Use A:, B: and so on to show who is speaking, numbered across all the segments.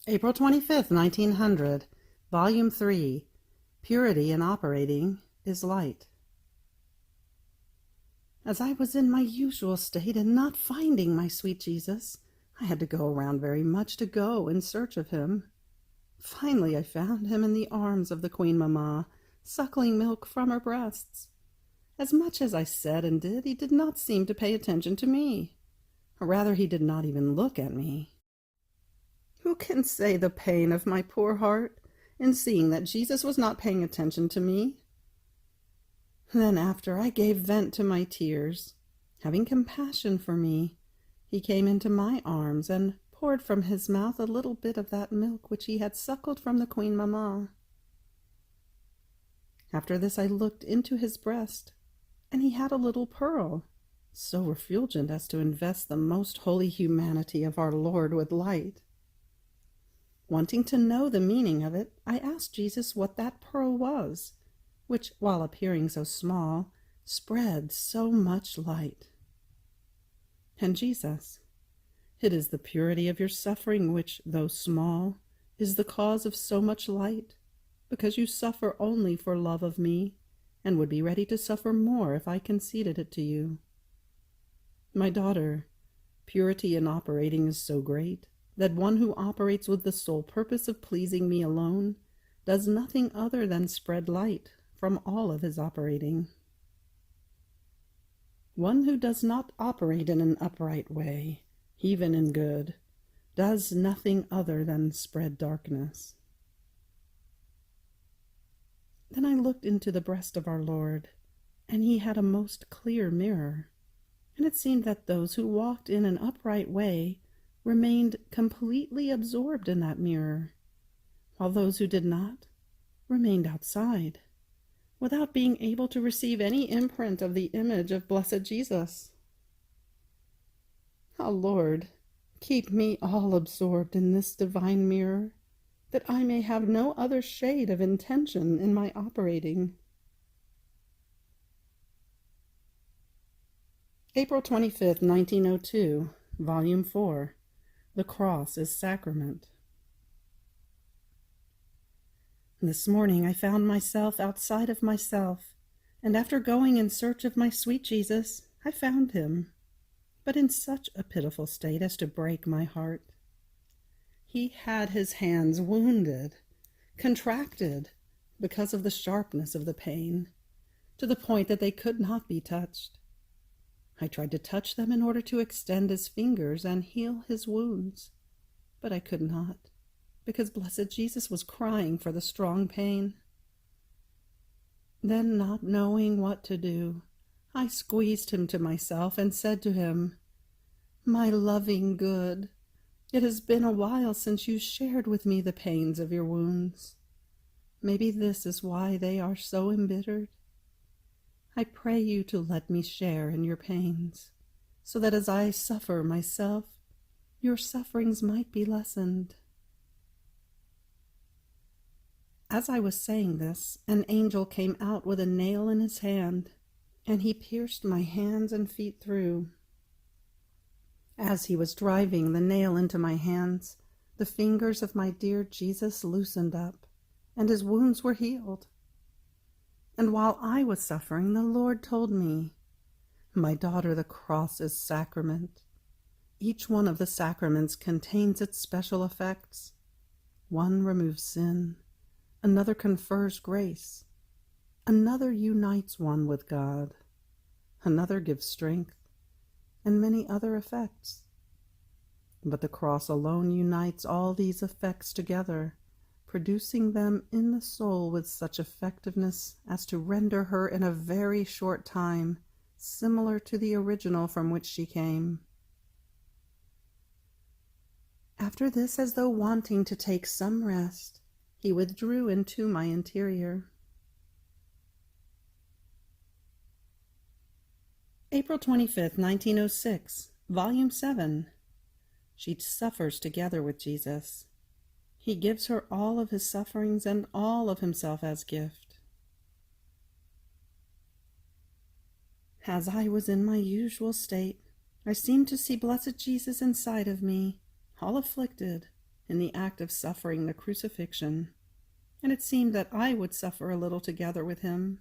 A: April 25th, 1900, Volume 3, Purity in Operating is Light. As I was in my usual state and not finding my sweet Jesus, I had to go around very much to go in search of him. Finally I found him in the arms of the Queen Mamma, suckling milk from her breasts. As much as I said and did, he did not seem to pay attention to me. Or rather, he did not even look at me. Who can say the pain of my poor heart in seeing that Jesus was not paying attention to me? Then, after I gave vent to my tears, having compassion for me, he came into my arms and poured from his mouth a little bit of that milk which he had suckled from the Queen Mamma. After this I looked into his breast, and he had a little pearl, so refulgent as to invest the most holy humanity of our Lord with light. Wanting to know the meaning of it, I asked Jesus what that pearl was, which, while appearing so small, spread so much light. And Jesus, "It is the purity of your suffering which, though small, is the cause of so much light, because you suffer only for love of me, and would be ready to suffer more if I conceded it to you. My daughter, purity in operating is so great, that one who operates with the sole purpose of pleasing me alone does nothing other than spread light from all of his operating. One who does not operate in an upright way, even in good, does nothing other than spread darkness." Then I looked into the breast of our Lord, and he had a most clear mirror, and it seemed that those who walked in an upright way remained completely absorbed in that mirror, while those who did not remained outside, without being able to receive any imprint of the image of blessed Jesus. Ah, Lord, keep me all absorbed in this divine mirror, that I may have no other shade of intention in my operating. April 25th, 1902, Volume 4, The Cross is Sacrament. This morning I found myself outside of myself, and after going in search of my sweet Jesus, I found him, but in such a pitiful state as to break my heart. He had his hands wounded, contracted, because of the sharpness of the pain, to the point that they could not be touched. I tried to touch them in order to extend his fingers and heal his wounds, but I could not, because blessed Jesus was crying for the strong pain. Then, not knowing what to do, I squeezed him to myself and said to him, "My loving good, it has been a while since you shared with me the pains of your wounds. Maybe this is why they are so embittered. I pray you to let me share in your pains, so that as I suffer myself, your sufferings might be lessened." As I was saying this, an angel came out with a nail in his hand, and he pierced my hands and feet through. As he was driving the nail into my hands, the fingers of my dear Jesus loosened up, and his wounds were healed. And while I was suffering, the Lord told me, "My daughter, the cross is sacrament. Each one of the sacraments contains its special effects. One removes sin, another confers grace, another unites one with God, another gives strength, and many other effects. But the cross alone unites all these effects together, producing them in the soul with such effectiveness as to render her in a very short time similar to the original from which she came." After this, as though wanting to take some rest, he withdrew into my interior. April 25th, 1906, Volume 7. She suffers together with Jesus. He gives her all of his sufferings and all of himself as gift. As I was in my usual state, I seemed to see blessed Jesus inside of me, all afflicted, in the act of suffering the crucifixion, and it seemed that I would suffer a little together with him.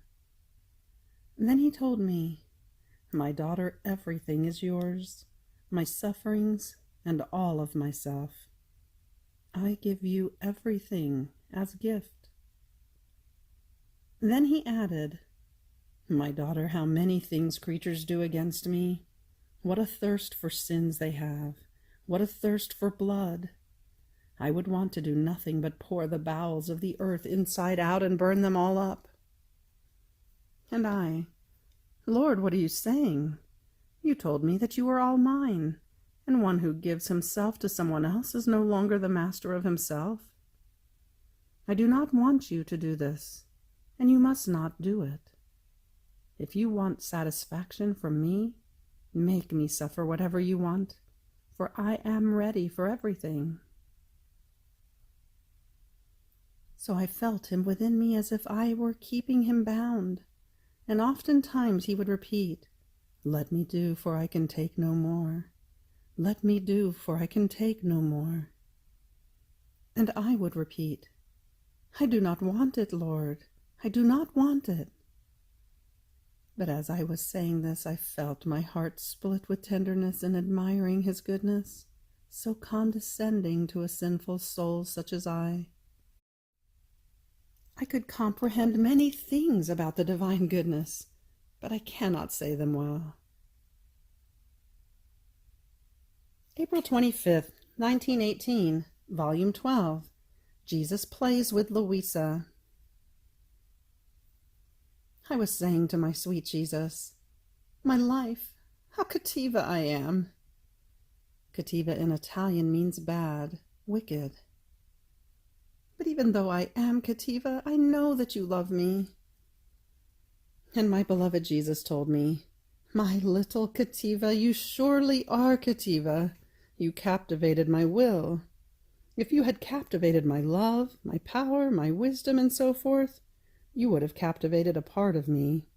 A: And then he told me, "My daughter, everything is yours, my sufferings and all of myself. I give you everything as gift." Then he added, "My daughter, how many things creatures do against me. What a thirst for sins they have, what a thirst for blood. I would want to do nothing but pour the bowels of the earth inside out and burn them all up." And I, "Lord, what are you saying? You told me that you were all mine, and one who gives himself to someone else is no longer the master of himself. I do not want you to do this, and you must not do it. If you want satisfaction from me, make me suffer whatever you want, for I am ready for everything." So I felt him within me as if I were keeping him bound, and oftentimes he would repeat, "Let me do, for I can take no more. Let me do, for I can take no more." And I would repeat, "I do not want it, Lord. I do not want it." But as I was saying this, I felt my heart split with tenderness in admiring his goodness, so condescending to a sinful soul such as I. I could comprehend many things about the divine goodness, but I cannot say them well. April 25th, 1918, Volume 12, Jesus Plays with Luisa. I was saying to my sweet Jesus, "My life, how cattiva I am." Cattiva in Italian means bad, wicked. But even though I am cattiva, I know that you love me. And my beloved Jesus told me, "My little cattiva, you surely are cattiva. You captivated my will. If you had captivated my love, my power, my wisdom, and so forth, you would have captivated a part of me.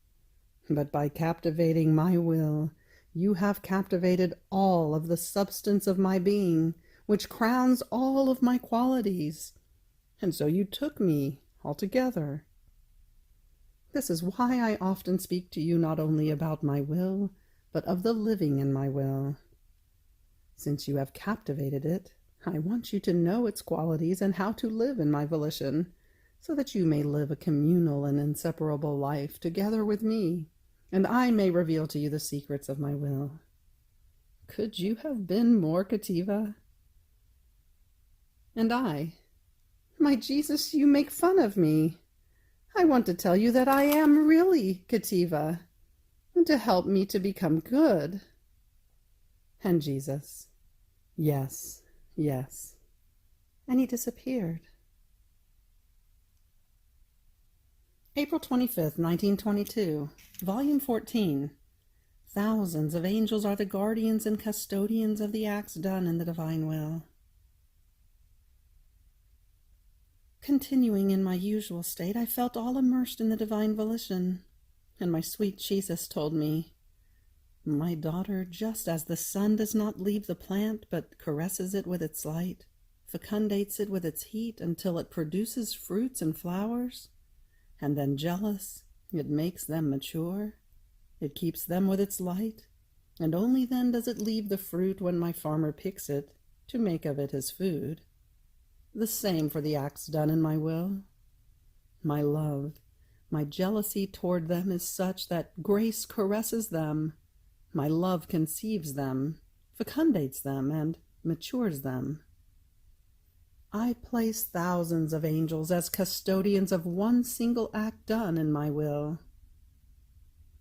A: But by captivating my will, you have captivated all of the substance of my being, which crowns all of my qualities. And so you took me altogether. This is why I often speak to you not only about my will, but of the living in my will. Since you have captivated it, I want you to know its qualities and how to live in my volition, so that you may live a communal and inseparable life together with me, and I may reveal to you the secrets of my will. Could you have been more cattiva?" And I, "My Jesus, you make fun of me. I want to tell you that I am really cattiva, and to help me to become good." And Jesus, "Yes, yes." And he disappeared. April 25th, 1922, Volume 14. Thousands of angels are the guardians and custodians of the acts done in the divine will. Continuing in my usual state, I felt all immersed in the divine volition, and my sweet Jesus told me, "My daughter, just as the sun does not leave the plant, but caresses it with its light, fecundates it with its heat until it produces fruits and flowers, and then jealous, it makes them mature. It keeps them with its light, and only then does it leave the fruit when my farmer picks it to make of it his food. The same for the acts done in my will. My love, my jealousy toward them is such that grace caresses them. My love conceives them, fecundates them, and matures them. I place thousands of angels as custodians of one single act done in my will.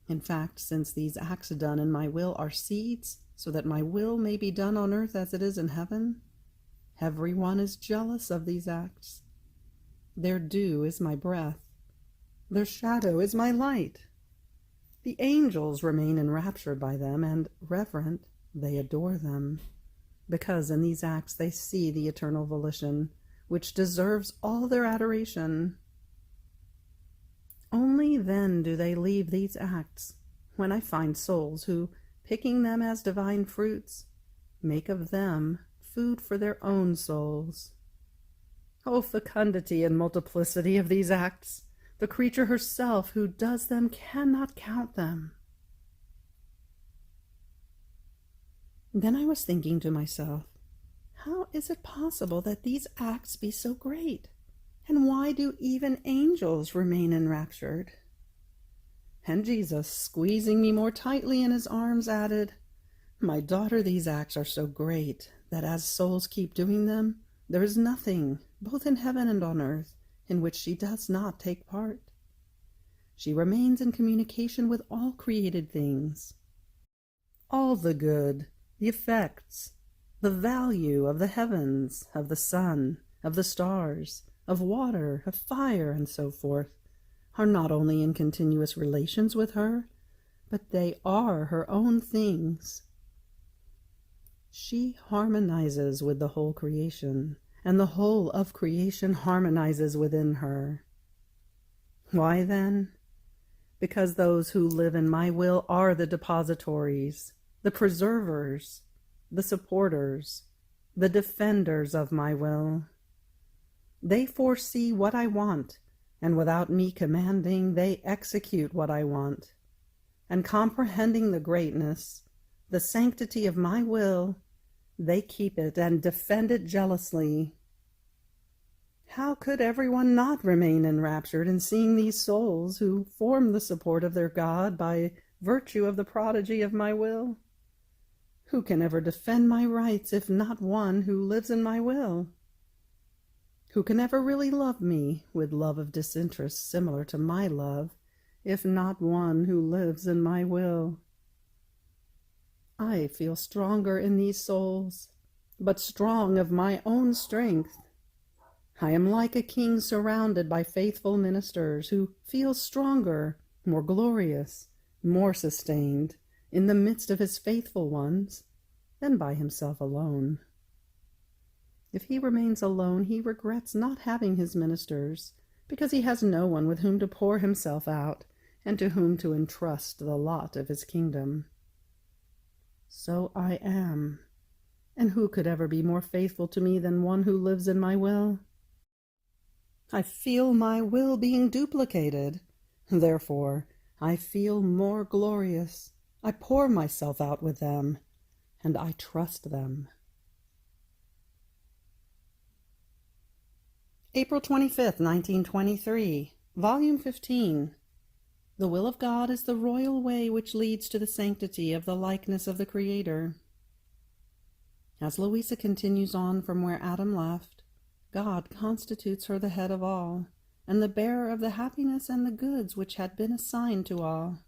A: In fact, since these acts done in my will are seeds, so that my will may be done on earth as it is in heaven, every one is jealous of these acts. Their dew is my breath. Their shadow is my light. The angels remain enraptured by them, and reverent, they adore them, because in these acts they see the eternal volition, which deserves all their adoration. Only then do they leave these acts, when I find souls who, picking them as divine fruits, make of them food for their own souls. O fecundity and multiplicity of these acts! The creature herself who does them cannot count them. Then I was thinking to myself, how is it possible that these acts be so great? And why do even angels remain enraptured? And Jesus, squeezing me more tightly in his arms, added, My daughter, these acts are so great that as souls keep doing them, there is nothing, both in heaven and on earth, in which she does not take part. She remains in communication with all created things. All the good, the effects, the value of the heavens, of the sun, of the stars, of water, of fire, and so forth, are not only in continuous relations with her, but they are her own things. She harmonizes with the whole creation, and the whole of creation harmonizes within her. Why then? Because those who live in my will are the depositories, the preservers, the supporters, the defenders of my will. They foresee what I want, and without me commanding, they execute what I want. And comprehending the greatness, the sanctity of my will, they keep it and defend it jealously. How could everyone not remain enraptured in seeing these souls who form the support of their God by virtue of the prodigy of my will? Who can ever defend my rights if not one who lives in my will? Who can ever really love me with love of disinterest similar to my love, if not one who lives in my will? I feel stronger in these souls, but strong of my own strength. I am like a king surrounded by faithful ministers who feel stronger, more glorious, more sustained in the midst of his faithful ones than by himself alone. If he remains alone, he regrets not having his ministers, because he has no one with whom to pour himself out and to whom to entrust the lot of his kingdom. So I am, and who could ever be more faithful to me than one who lives in my will? I feel my will being duplicated. Therefore, I feel more glorious. I pour myself out with them, and I trust them. April 25th, 1923, Volume 15. The will of God is the royal way which leads to the sanctity of the likeness of the Creator. As Luisa continues on from where Adam left, God constitutes her the head of all, and the bearer of the happiness and the goods which had been assigned to all.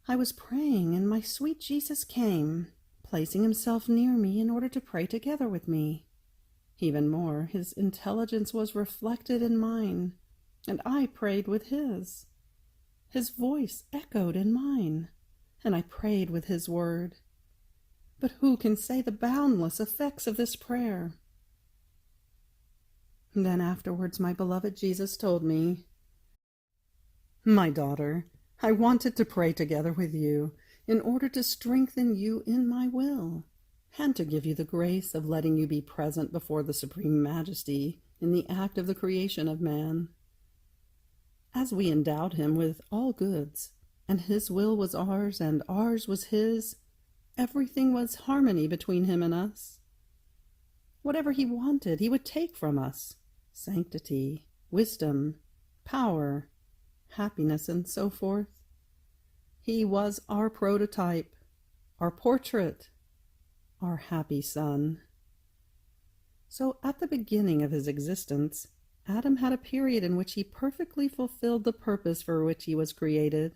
A: I was praying, and my sweet Jesus came, placing himself near me in order to pray together with me. Even more, his intelligence was reflected in mine, and I prayed with his. His voice echoed in mine, and I prayed with his word. But who can say the boundless effects of this prayer? Then afterwards my beloved Jesus told me, My daughter, I wanted to pray together with you in order to strengthen you in my will, and to give you the grace of letting you be present before the Supreme Majesty in the act of the creation of man. As we endowed him with all goods, and his will was ours, and ours was his, everything was harmony between him and us. Whatever he wanted, he would take from us: sanctity, wisdom, power, happiness, and so forth. He was our prototype, our portrait, our happy son. So at the beginning of his existence, Adam had a period in which he perfectly fulfilled the purpose for which he was created.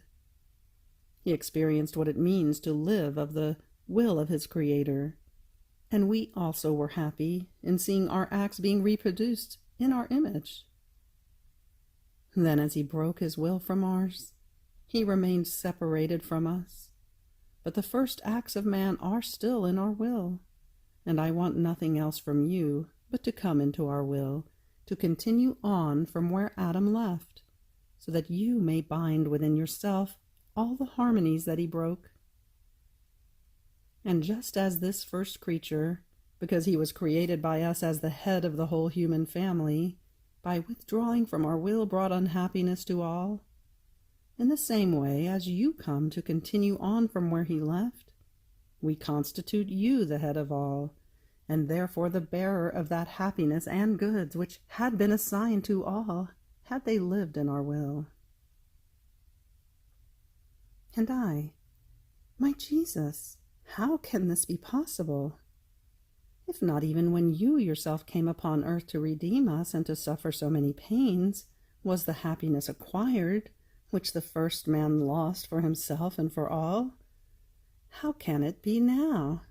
A: He experienced what it means to live of the will of his Creator, and we also were happy in seeing our acts being reproduced in our image. Then, as he broke his will from ours, he remained separated from us. But the first acts of man are still in our will, and I want nothing else from you but to come into our will, to continue on from where Adam left, so that you may bind within yourself all the harmonies that he broke. And just as this first creature, because he was created by us as the head of the whole human family, by withdrawing from our will brought unhappiness to all? In the same way as you come to continue on from where he left, we constitute you the head of all, and therefore the bearer of that happiness and goods which had been assigned to all, had they lived in our will. And I, my Jesus, how can this be possible? If not even when you yourself came upon earth to redeem us and to suffer so many pains, was the happiness acquired, which the first man lost for himself and for all, how can it be now,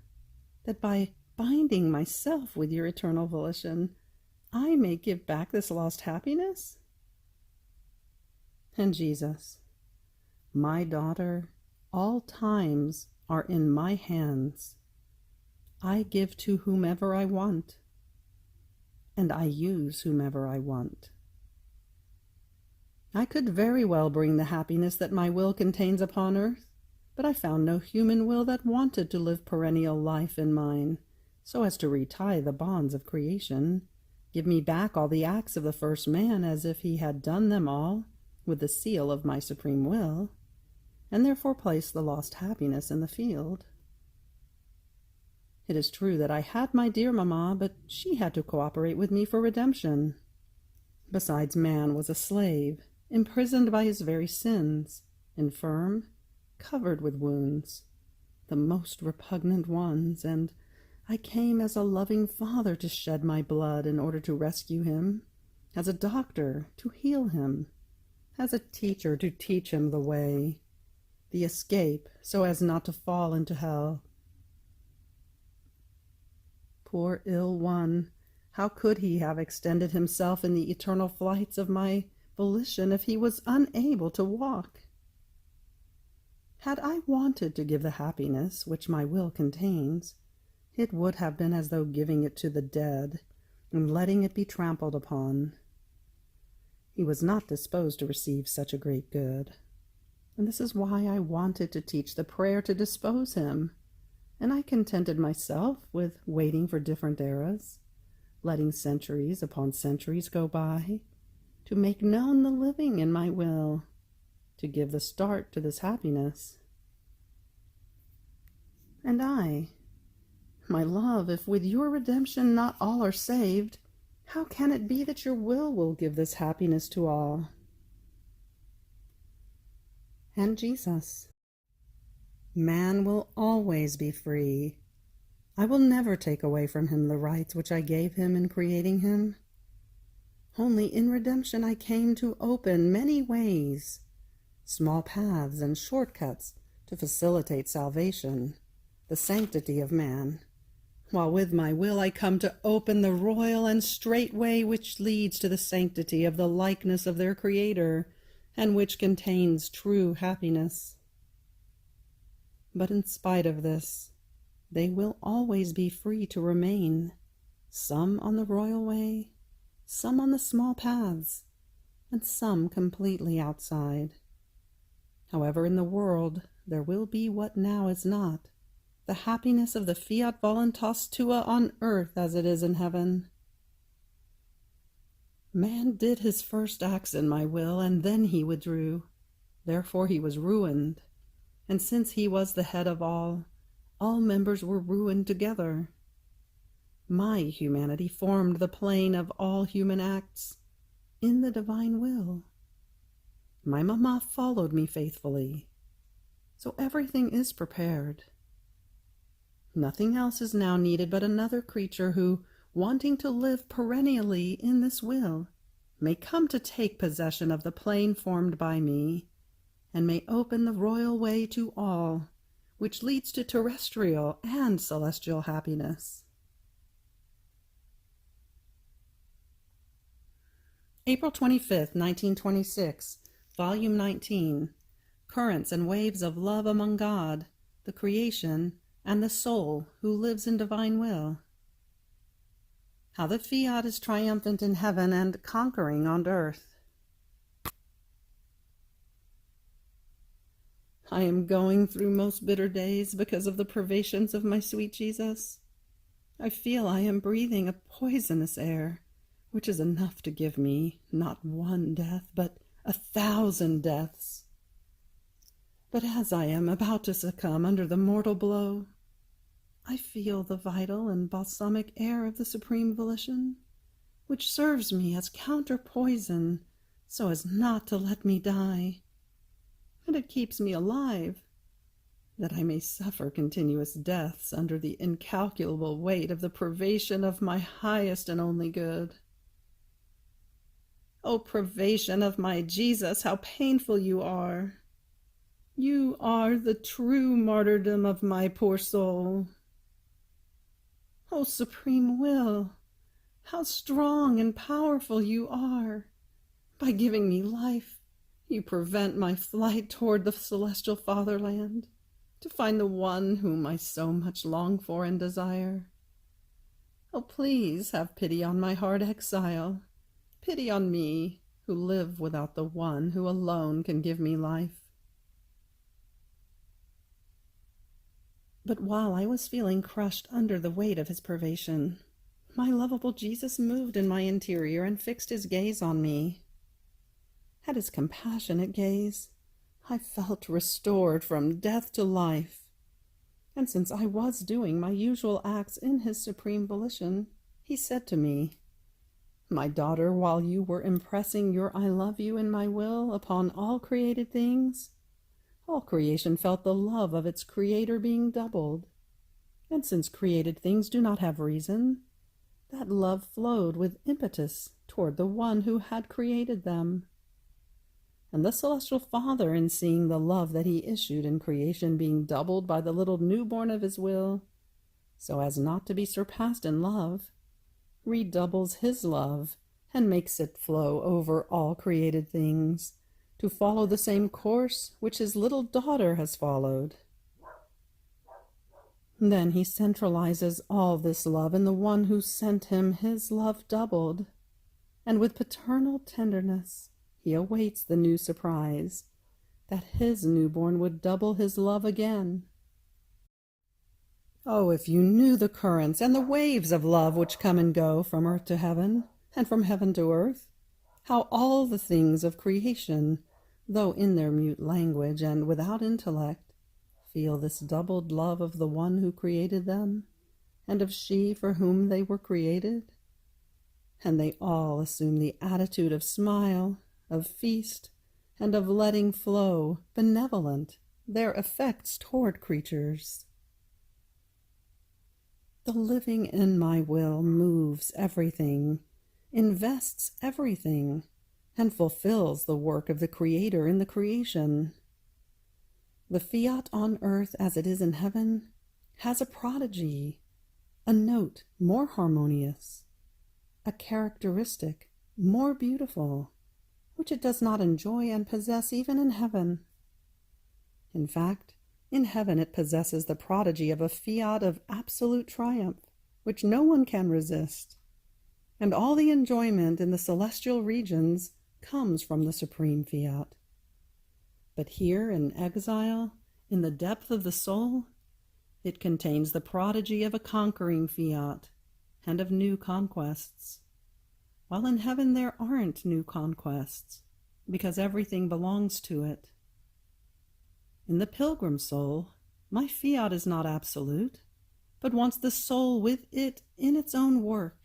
A: that by binding myself with your eternal volition, I may give back this lost happiness? And Jesus, my daughter, all times are in my hands. I give to whomever I want, and I use whomever I want. I could very well bring the happiness that my will contains upon earth, but I found no human will that wanted to live perennial life in mine, so as to retie the bonds of creation, give me back all the acts of the first man as if he had done them all with the seal of my supreme will, and therefore place the lost happiness in the field. It is true that I had my dear mamma, but she had to cooperate with me for redemption. Besides, man was a slave, imprisoned by his very sins, infirm, covered with wounds, the most repugnant ones, and I came as a loving father to shed my blood in order to rescue him, as a doctor to heal him, as a teacher to teach him the way, the escape, so as not to fall into hell. Poor ill one, how could he have extended himself in the eternal flights of my volition if he was unable to walk? Had I wanted to give the happiness which my will contains, it would have been as though giving it to the dead and letting it be trampled upon. He was not disposed to receive such a great good, and this is why I wanted to teach the prayer to dispose him, and I contented myself with waiting for different eras, letting centuries upon centuries go by, to make known the living in my will, to give the start to this happiness. And I, my love, if with your redemption not all are saved, how can it be that your will give this happiness to all? And Jesus, man will always be free. I will never take away from him the rights which I gave him in creating him. Only in redemption I came to open many ways, small paths and shortcuts to facilitate salvation, the sanctity of man, while with my will I come to open the royal and straight way which leads to the sanctity of the likeness of their Creator, and which contains true happiness. But in spite of this, they will always be free to remain, some on the royal way, some on the small paths, and some completely outside. However, in the world there will be what now is not, the happiness of the Fiat voluntas tua on earth as it is in heaven. Man did his first acts in my will, and then he withdrew. Therefore he was ruined, and since he was the head of all members were ruined together. My humanity formed the plane of all human acts in the divine will. My mamma followed me faithfully, so everything is prepared. Nothing else is now needed but another creature who, wanting to live perennially in this will, may come to take possession of the plane formed by me, and may open the royal way to all, which leads to terrestrial and celestial happiness. April 25th, 1926, Volume 19, Currents and Waves of Love Among God, the Creation, and the soul who lives in divine will. How the Fiat is triumphant in heaven and conquering on earth. I am going through most bitter days because of the privations of my sweet Jesus. I feel I am breathing a poisonous air, which is enough to give me not one death, but 1,000 deaths. But as I am about to succumb under the mortal blow, I feel the vital and balsamic air of the supreme volition, which serves me as counter-poison so as not to let me die, and it keeps me alive, that I may suffer continuous deaths under the incalculable weight of the privation of my highest and only good. O privation of my Jesus, how painful you are! You are the true martyrdom of my poor soul. O supreme will, how strong and powerful you are! By giving me life, you prevent my flight toward the celestial fatherland, to find the one whom I so much long for and desire. Oh, please have pity on my hard exile, pity on me, who live without the one who alone can give me life. But while I was feeling crushed under the weight of his privation, my lovable Jesus moved in my interior and fixed his gaze on me. At his compassionate gaze, I felt restored from death to life. And since I was doing my usual acts in his supreme volition, he said to me, "My daughter, while you were impressing your I love you in my will upon all created things, all creation felt the love of its creator being doubled. And since created things do not have reason, that love flowed with impetus toward the one who had created them. And the celestial Father, in seeing the love that he issued in creation being doubled by the little newborn of his will, so as not to be surpassed in love, redoubles his love and makes it flow over all created things, to follow the same course which his little daughter has followed. Then he centralizes all this love in the one who sent him his love doubled, and with paternal tenderness he awaits the new surprise, that his newborn would double his love again. Oh, if you knew the currents and the waves of love which come and go from earth to heaven, and from heaven to earth, how all the things of creation, though in their mute language and without intellect, feel this doubled love of the one who created them, and of she for whom they were created. And they all assume the attitude of smile, of feast, and of letting flow, benevolent, their effects toward creatures. The living in my will moves everything, invests everything, and fulfills the work of the Creator in the creation. The fiat on earth as it is in heaven has a prodigy, a note more harmonious, a characteristic more beautiful, which it does not enjoy and possess even in heaven. In fact, in heaven it possesses the prodigy of a fiat of absolute triumph, which no one can resist, and all the enjoyment in the celestial regions comes from the supreme fiat. But here in exile, in the depth of the soul, it contains the prodigy of a conquering fiat and of new conquests, while in heaven there aren't new conquests, because everything belongs to it. In the pilgrim soul, my fiat is not absolute, but wants the soul with it in its own work,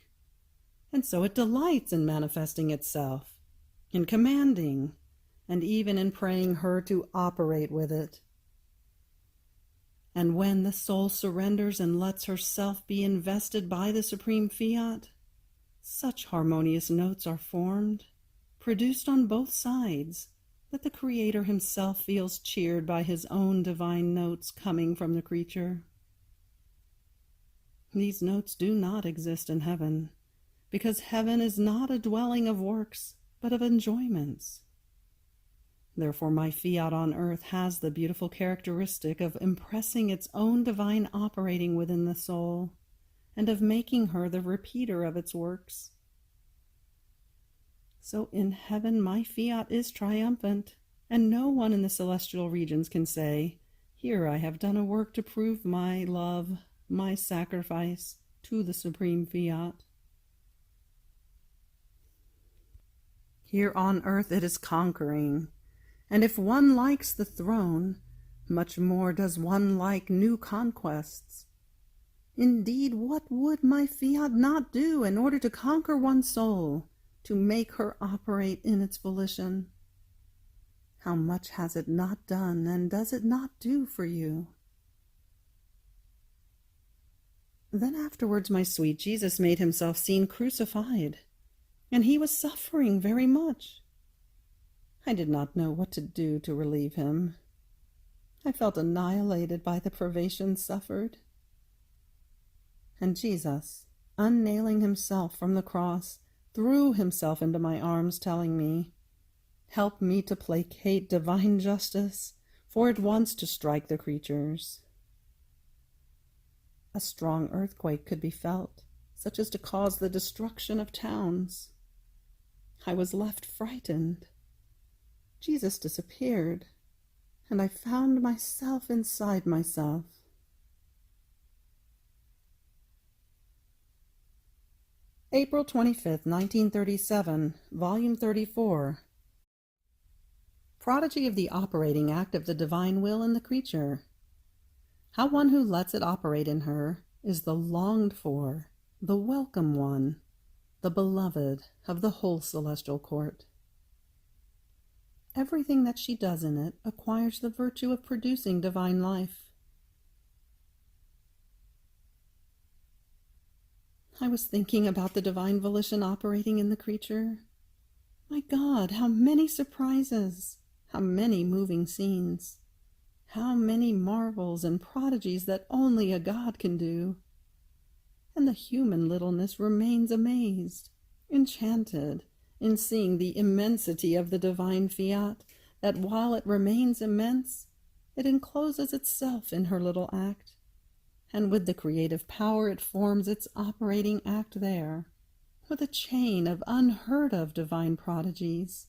A: and so it delights in manifesting itself, in commanding, and even in praying her to operate with it. And when the soul surrenders and lets herself be invested by the supreme fiat, such harmonious notes are formed, produced on both sides, that the Creator himself feels cheered by his own divine notes coming from the creature. These notes do not exist in heaven, because heaven is not a dwelling of works, but of enjoyments. Therefore my fiat on earth has the beautiful characteristic of impressing its own divine operating within the soul, and of making her the repeater of its works. So in heaven my fiat is triumphant, and no one in the celestial regions can say, "Here I have done a work to prove my love, my sacrifice, to the supreme fiat. Here on earth it is conquering, and if one likes the throne, much more does one like new conquests. Indeed, what would my fiat not do in order to conquer one's soul, to make her operate in its volition? How much has it not done, and does it not do for you? Then afterwards my sweet Jesus made himself seen crucified, and he was suffering very much. I did not know what to do to relieve him. I felt annihilated by the privations suffered. And Jesus, unnailing himself from the cross, threw himself into my arms, telling me, "Help me to placate divine justice, for it wants to strike the creatures." A strong earthquake could be felt, such as to cause the destruction of towns. I was left frightened. Jesus disappeared, and I found myself inside myself. April 25th, 1937, Volume 34. Prodigy of the operating act of the divine will in the creature. How one who lets it operate in her is the longed for, the welcome one, the beloved of the whole celestial court. Everything that she does in it acquires the virtue of producing divine life. I was thinking about the divine volition operating in the creature. My God, how many surprises, how many moving scenes, how many marvels and prodigies that only a God can do. And the human littleness remains amazed, enchanted, in seeing the immensity of the divine fiat, that while it remains immense, it encloses itself in her little act, and with the creative power it forms its operating act there, with a chain of unheard-of divine prodigies,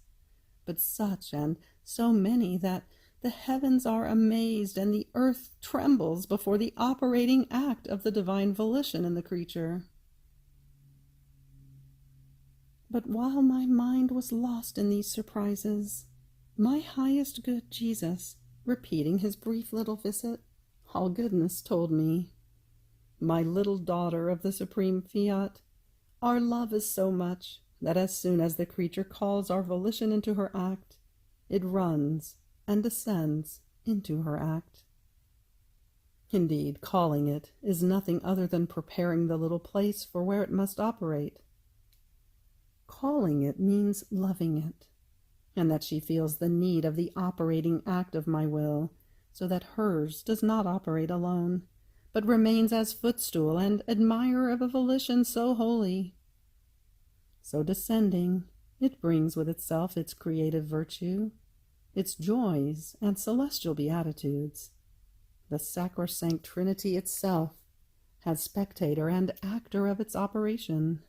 A: but such and so many that the heavens are amazed and the earth trembles before the operating act of the divine volition in the creature. But while my mind was lost in these surprises, my highest good Jesus, repeating his brief little visit, all goodness, told me, "My little daughter of the supreme fiat, our love is so much that as soon as the creature calls our volition into her act, it runs and descends into her act." Indeed, calling it is nothing other than preparing the little place for where it must operate. Calling it means loving it, and that she feels the need of the operating act of my will, so that hers does not operate alone, but remains as footstool and admirer of a volition so holy. So descending, it brings with itself its creative virtue, its joys and celestial beatitudes. The sacrosanct Trinity itself, as spectator and actor of its operation.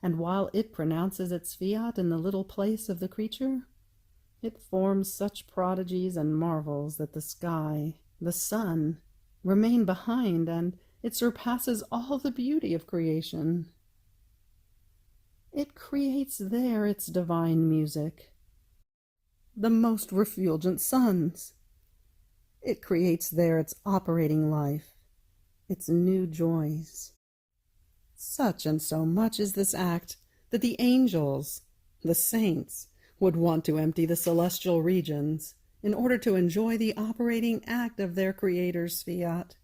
A: And while it pronounces its fiat in the little place of the creature, it forms such prodigies and marvels that the sky, the sun, remain behind, and it surpasses all the beauty of creation. It creates there its divine music, the most refulgent suns. It creates there its operating life, its new joys. Such and so much is this act that the angels, the saints, would want to empty the celestial regions in order to enjoy the operating act of their Creator's fiat.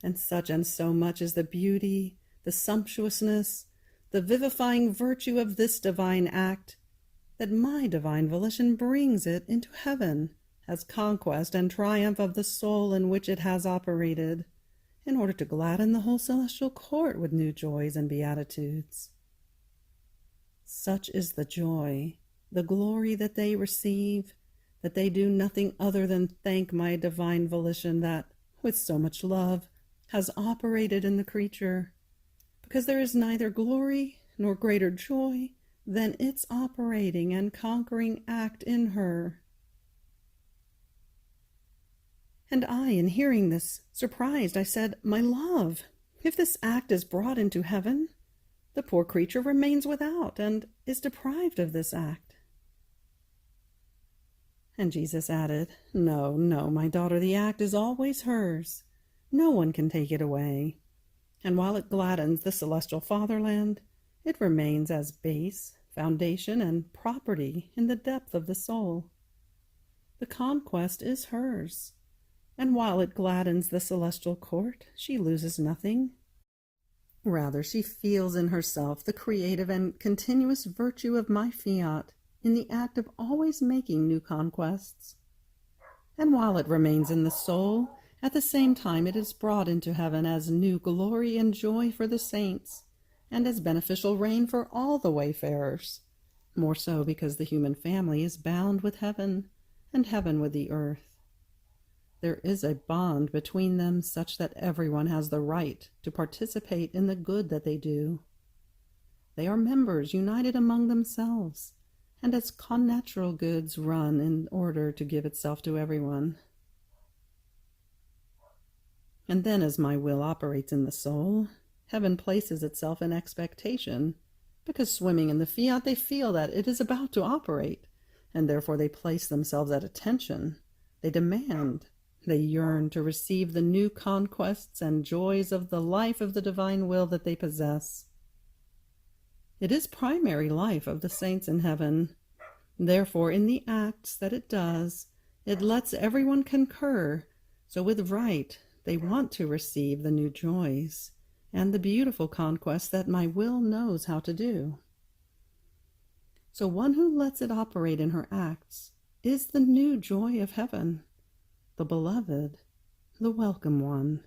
A: And so much is the beauty, the sumptuousness, the vivifying virtue of this divine act, that my divine volition brings it into heaven as conquest and triumph of the soul in which it has operated, in order to gladden the whole celestial court with new joys and beatitudes. Such is the joy, the glory that they receive, that they do nothing other than thank my divine volition that, with so much love, has operated in the creature, because there is neither glory nor greater joy than its operating and conquering act in her. And I, in hearing this, surprised, I said, "My love, if this act is brought into heaven, the poor creature remains without and is deprived of this act." And Jesus added, "No, no, my daughter, the act is always hers. No one can take it away. And while it gladdens the celestial fatherland, it remains as base, foundation, and property in the depth of the soul. The conquest is hers, and while it gladdens the celestial court, she loses nothing. Rather, she feels in herself the creative and continuous virtue of my fiat in the act of always making new conquests. And while it remains in the soul, at the same time it is brought into heaven as new glory and joy for the saints, and as beneficial rain for all the wayfarers, more so because the human family is bound with heaven, and heaven with the earth. There is a bond between them such that everyone has the right to participate in the good that they do. They are members united among themselves, and as connatural goods run in order to give itself to everyone. And then as my will operates in the soul, heaven places itself in expectation, because swimming in the fiat they feel that it is about to operate, and therefore they place themselves at attention. They demand, they yearn to receive the new conquests and joys of the life of the divine will that they possess. It is primary life of the saints in heaven. Therefore, in the acts that it does, it lets everyone concur, so with right they want to receive the new joys and the beautiful conquest that my will knows how to do. So one who lets it operate in her acts is the new joy of heaven, the beloved, the welcome one,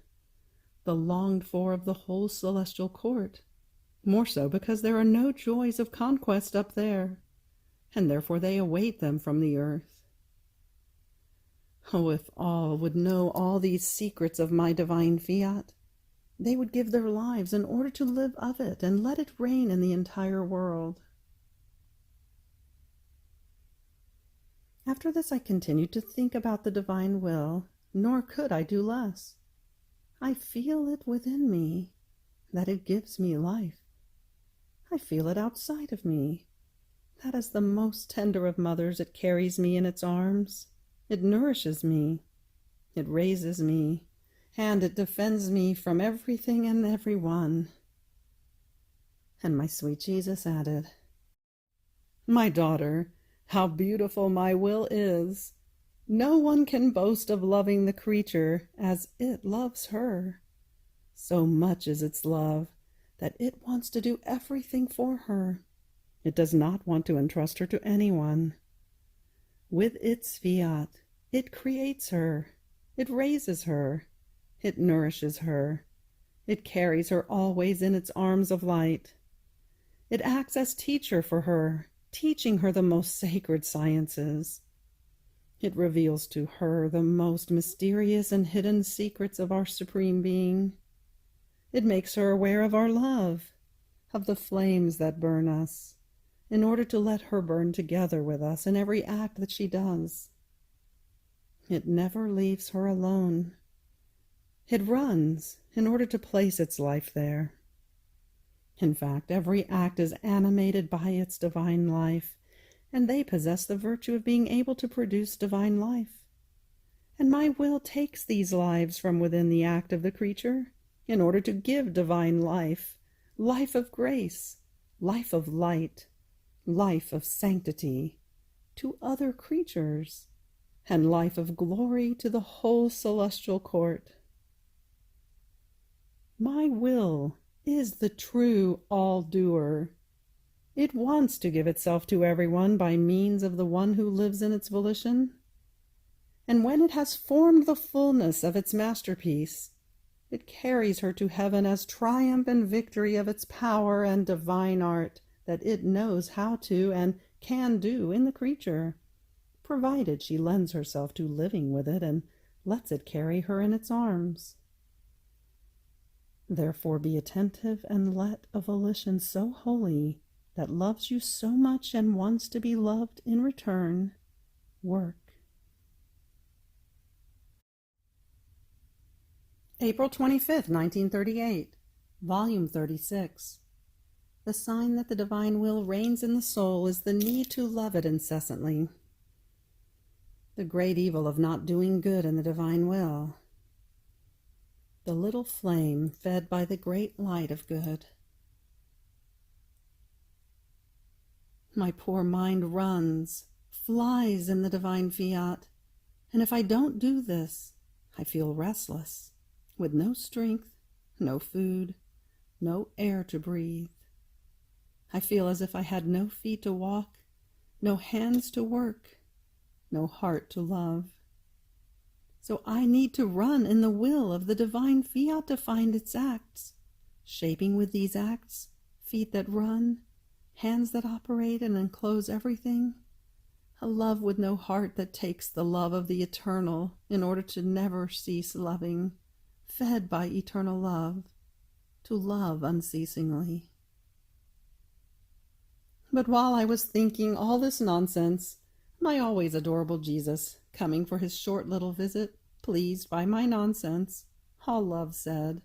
A: the longed for of the whole celestial court, more so because there are no joys of conquest up there, and therefore they await them from the earth. Oh, if all would know all these secrets of my divine fiat, they would give their lives in order to live of it and let it reign in the entire world. After this I continued to think about the divine will, nor could I do less. I feel it within me, that it gives me life. I feel it outside of me, that as the most tender of mothers it carries me in its arms. It nourishes me, it raises me, and it defends me from everything and everyone. And my sweet Jesus added, "My daughter, how beautiful my will is! No one can boast of loving the creature as it loves her. So much is its love that it wants to do everything for her. It does not want to entrust her to anyone. With its fiat, it creates her, it raises her, it nourishes her, it carries her always in its arms of light. It acts as teacher for her, teaching her the most sacred sciences. It reveals to her the most mysterious and hidden secrets of our Supreme Being. It makes her aware of our love, of the flames that burn us, in order to let her burn together with us in every act that she does. It never leaves her alone. It runs in order to place its life there. In fact, every act is animated by its divine life, and they possess the virtue of being able to produce divine life. And my will takes these lives from within the act of the creature in order to give divine life, life of grace, life of light, life of sanctity to other creatures, and life of glory to the whole celestial court. My will is the true all-doer. It wants to give itself to everyone by means of the one who lives in its volition. And when it has formed the fullness of its masterpiece, it carries her to heaven as triumph and victory of its power and divine art that it knows how to and can do in the creature, provided she lends herself to living with it and lets it carry her in its arms. Therefore be attentive and let a volition so holy that loves you so much and wants to be loved in return work. April 25th, 1938, Volume 36. The sign that the divine will reigns in the soul is the need to love it incessantly. The great evil of not doing good in the divine will. The little flame fed by the great light of good. My poor mind runs, flies in the divine fiat, and if I don't do this, I feel restless, with no strength, no food, no air to breathe. I feel as if I had no feet to walk, no hands to work, no heart to love. So I need to run in the will of the divine fiat to find its acts, shaping with these acts feet that run, hands that operate and enclose everything, a love with no heart that takes the love of the eternal in order to never cease loving, fed by eternal love, to love unceasingly. But while I was thinking all this nonsense, my always adorable Jesus, coming for his short little visit, pleased by my nonsense, all love said,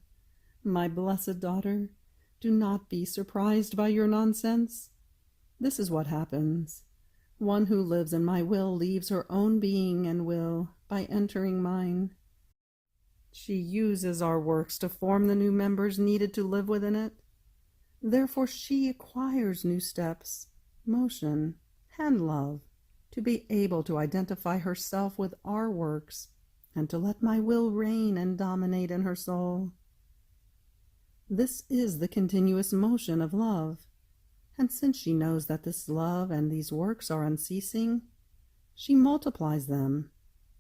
A: "My blessed daughter, do not be surprised by your nonsense. This is what happens. One who lives in my will leaves her own being and will by entering mine. She uses our works to form the new members needed to live within it. Therefore she acquires new steps, motion, and love, to be able to identify herself with our works and to let my will reign and dominate in her soul. This is the continuous motion of love, and since she knows that this love and these works are unceasing, she multiplies them,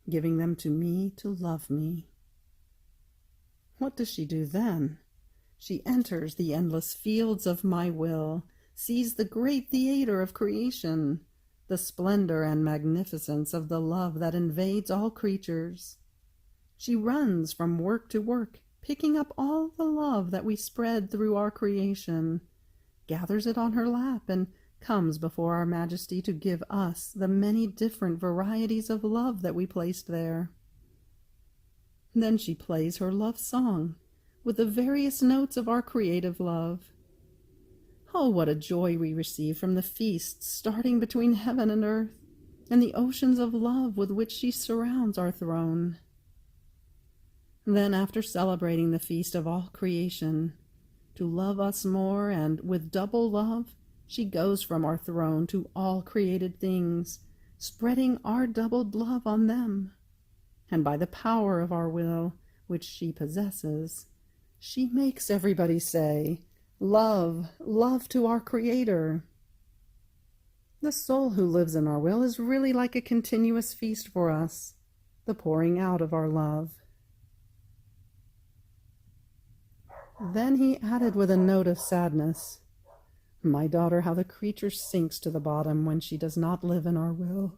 A: giving them to me to love me. What does she do then? She enters the endless fields of my will, sees the great theater of creation, the splendor and magnificence of the love that invades all creatures. She runs from work to work, picking up all the love that we spread through our creation, gathers it on her lap, and comes before our Majesty to give us the many different varieties of love that we placed there. Then she plays her love song with the various notes of our creative love. Oh, what a joy we receive from the feasts starting between heaven and earth, and the oceans of love with which she surrounds our throne. Then, after celebrating the feast of all creation, to love us more, and with double love, she goes from our throne to all created things, spreading our doubled love on them. And by the power of our will, which she possesses, she makes everybody say, "Love, love to our Creator." The soul who lives in our will is really like a continuous feast for us, the pouring out of our love. Then he added with a note of sadness, "My daughter, how the creature sinks to the bottom when she does not live in our will.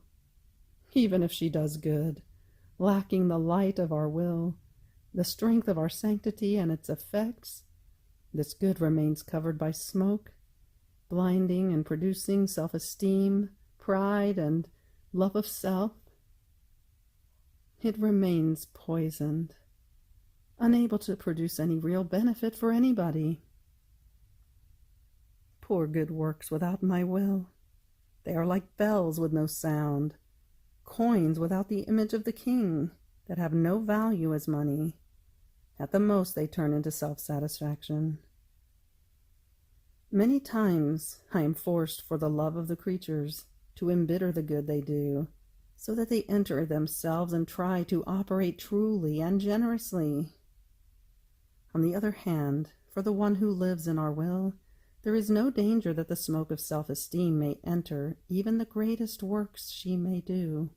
A: Even if she does good, lacking the light of our will, the strength of our sanctity and its effects, this good remains covered by smoke, blinding and producing self-esteem, pride, and love of self. It remains poisoned, unable to produce any real benefit for anybody. Poor good works without my will. They are like bells with no sound, coins without the image of the king, that have no value as money. At the most they turn into self-satisfaction. Many times I am forced for the love of the creatures to embitter the good they do, so that they enter themselves and try to operate truly and generously. On the other hand, for the one who lives in our will, there is no danger that the smoke of self-esteem may enter even the greatest works she may do.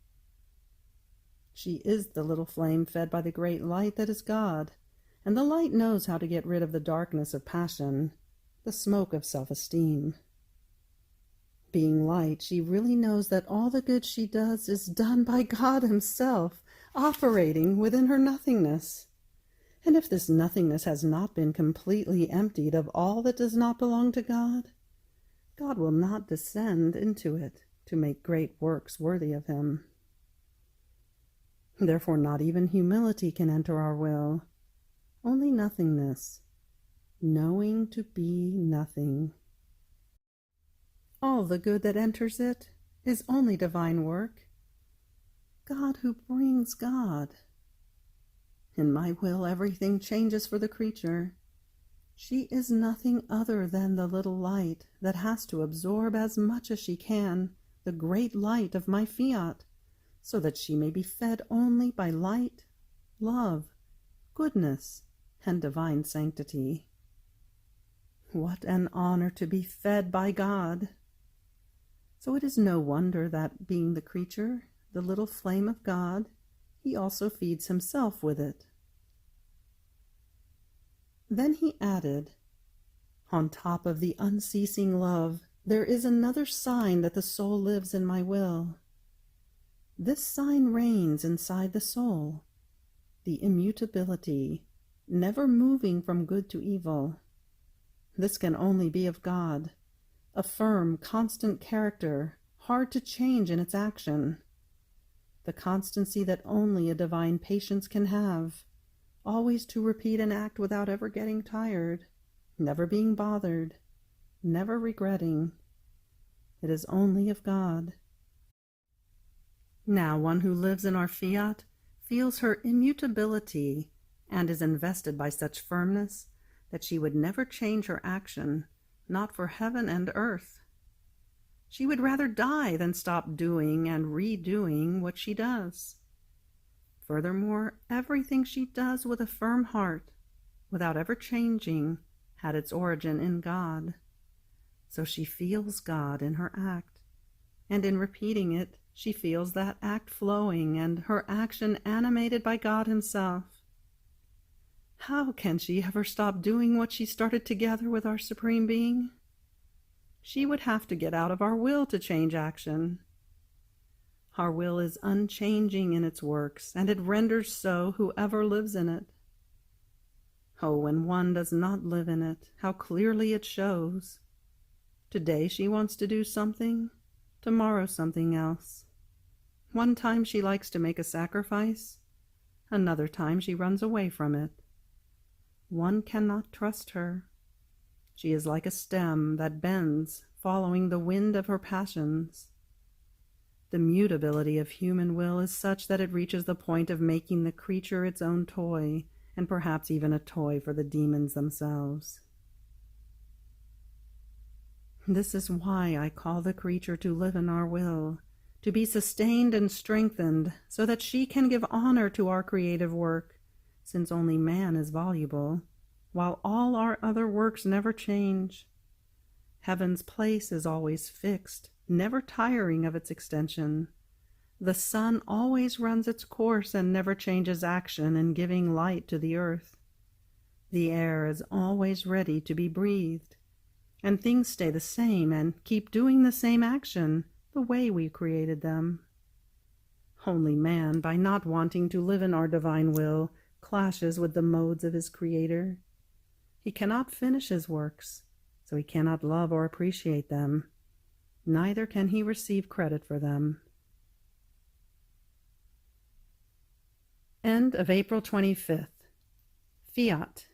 A: She is the little flame fed by the great light that is God, and the light knows how to get rid of the darkness of passion, the smoke of self-esteem. Being light, she really knows that all the good she does is done by God Himself, operating within her nothingness. And if this nothingness has not been completely emptied of all that does not belong to God, God will not descend into it to make great works worthy of Him. Therefore, not even humility can enter our will. only nothingness, knowing to be nothing. All the good that enters it is only divine work, God who brings God. In my will everything changes for the creature. She is nothing other than the little light that has to absorb as much as she can the great light of my fiat, so that she may be fed only by light, love, goodness, and divine sanctity. What an honor to be fed by God! So it is no wonder that, being the creature, the little flame of God, he also feeds himself with it. Then he added, on top of the unceasing love, there is another sign that the soul lives in my will. This sign reigns inside the soul, the immutability, never moving from good to evil. This can only be of God, a firm, constant character, hard to change in its action. The constancy that only a divine patience can have, always to repeat an act without ever getting tired, never being bothered, never regretting. It is only of God. Now one who lives in our fiat feels her immutability and is invested by such firmness that she would never change her action, not for heaven and earth. She would rather die than stop doing and redoing what she does. Furthermore, everything she does with a firm heart, without ever changing, had its origin in God. So she feels God in her act, and in repeating it, she feels that act flowing and her action animated by God himself. How can she ever stop doing what she started together with our Supreme Being? She would have to get out of our will to change action. Our will is unchanging in its works, and it renders so whoever lives in it. Oh, when one does not live in it, how clearly it shows. Today she wants to do something, tomorrow something else. One time she likes to make a sacrifice, another time she runs away from it. One cannot trust her. She is like a stem that bends, following the wind of her passions. The mutability of human will is such that it reaches the point of making the creature its own toy, and perhaps even a toy for the demons themselves. This is why I call the creature to live in our will, to be sustained and strengthened, so that she can give honor to our creative work, since only man is voluble, while all our other works never change. Heaven's place is always fixed, never tiring of its extension. The sun always runs its course and never changes action in giving light to the earth. The air is always ready to be breathed, and things stay the same and keep doing the same action the way we created them. Only man, by not wanting to live in our divine will, clashes with the modes of his Creator. He cannot finish his works, so he cannot love or appreciate them. Neither can he receive credit for them. End of April 25th. Fiat.